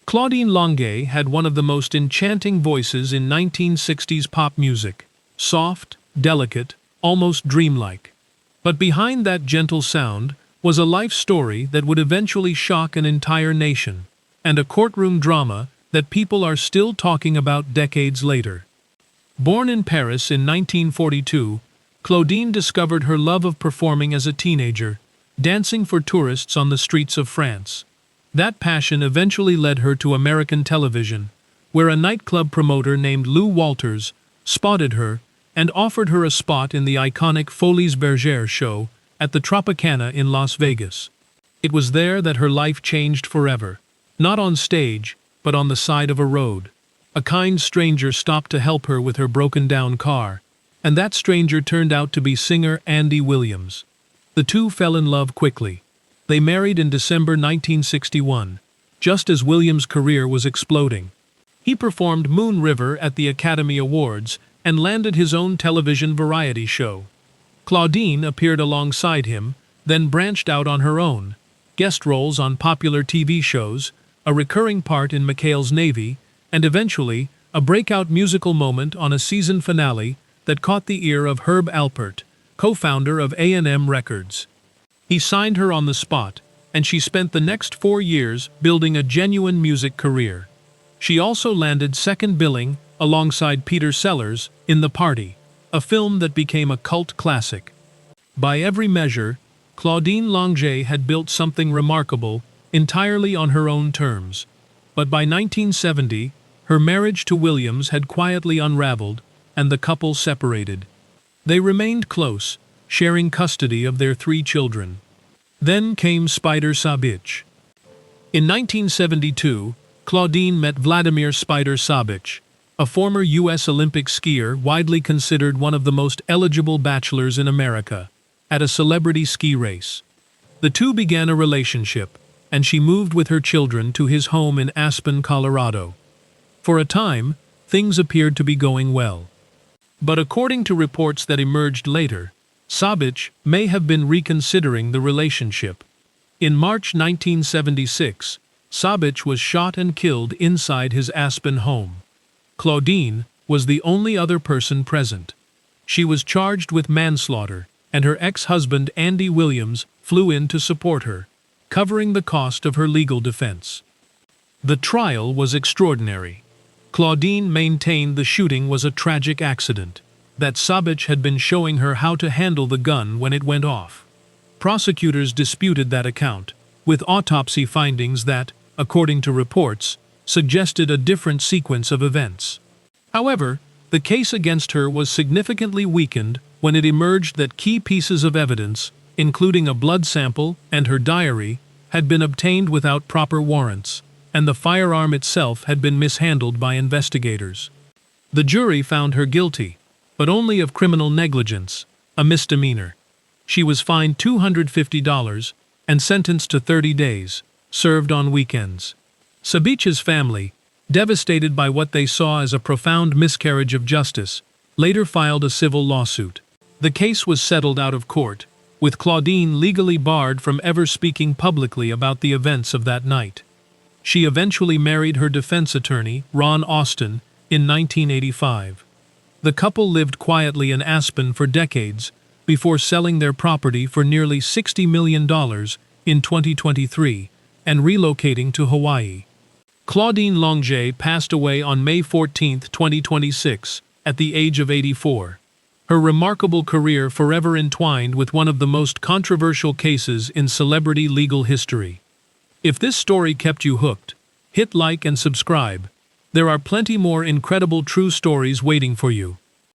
Claudine Longet had one of the most enchanting voices in 1960s pop music. Soft, delicate, almost dreamlike. But behind that gentle sound was a life story that would eventually shock an entire nation, and a courtroom drama that people are still talking about decades later. Born in Paris in 1942, Claudine discovered her love of performing as a teenager, dancing for tourists on the streets of France. That passion eventually led her to American television, where a nightclub promoter named Lou Walters spotted her and offered her a spot in the iconic Folies Bergère show at the Tropicana in Las Vegas. It was there that her life changed forever, not on stage, but on the side of a road. A kind stranger stopped to help her with her broken-down car, and that stranger turned out to be singer Andy Williams. The two fell in love quickly. They married in December 1961, just as Williams' career was exploding. He performed Moon River at the Academy Awards and landed his own television variety show. Claudine appeared alongside him, then branched out on her own. Guest roles on popular TV shows, a recurring part in McHale's Navy, and eventually, a breakout musical moment on a season finale that caught the ear of Herb Alpert, co-founder of A&M Records. He signed her on the spot, and she spent the next 4 years building a genuine music career. She also landed second billing alongside Peter Sellers in The Party, a film that became a cult classic. By every measure, Claudine Longet had built something remarkable entirely on her own terms. But by 1970, her marriage to Williams had quietly unraveled, and the couple separated. They remained close, sharing custody of their 3 children. Then came Spider Sabich. In 1972, Claudine met Vladimir Spider Sabich, a former U.S. Olympic skier widely considered one of the most eligible bachelors in America, at a celebrity ski race. The two began a relationship, and she moved with her children to his home in Aspen, Colorado. For a time, things appeared to be going well. But according to reports that emerged later, Sabich may have been reconsidering the relationship. In March 1976, Sabich was shot and killed inside his Aspen home. Claudine was the only other person present. She was charged with manslaughter, and her ex-husband Andy Williams flew in to support her, covering the cost of her legal defense. The trial was extraordinary. Claudine maintained the shooting was a tragic accident, that Sabich had been showing her how to handle the gun when it went off. Prosecutors disputed that account, with autopsy findings that, according to reports, suggested a different sequence of events. However, the case against her was significantly weakened when it emerged that key pieces of evidence, including a blood sample and her diary, had been obtained without proper warrants, and the firearm itself had been mishandled by investigators. The jury found her guilty, but only of criminal negligence, a misdemeanor. She was fined $250 and sentenced to 30 days, served on weekends. Sabich's family, devastated by what they saw as a profound miscarriage of justice, later filed a civil lawsuit. The case was settled out of court, with Claudine legally barred from ever speaking publicly about the events of that night. She eventually married her defense attorney, Ron Austin, in 1985. The couple lived quietly in Aspen for decades before selling their property for nearly $60 million in 2023 and relocating to Hawaii. Claudine Longet passed away on May 14, 2026, at the age of 84. Her remarkable career forever entwined with one of the most controversial cases in celebrity legal history. If this story kept you hooked, hit like and subscribe. There are plenty more incredible true stories waiting for you.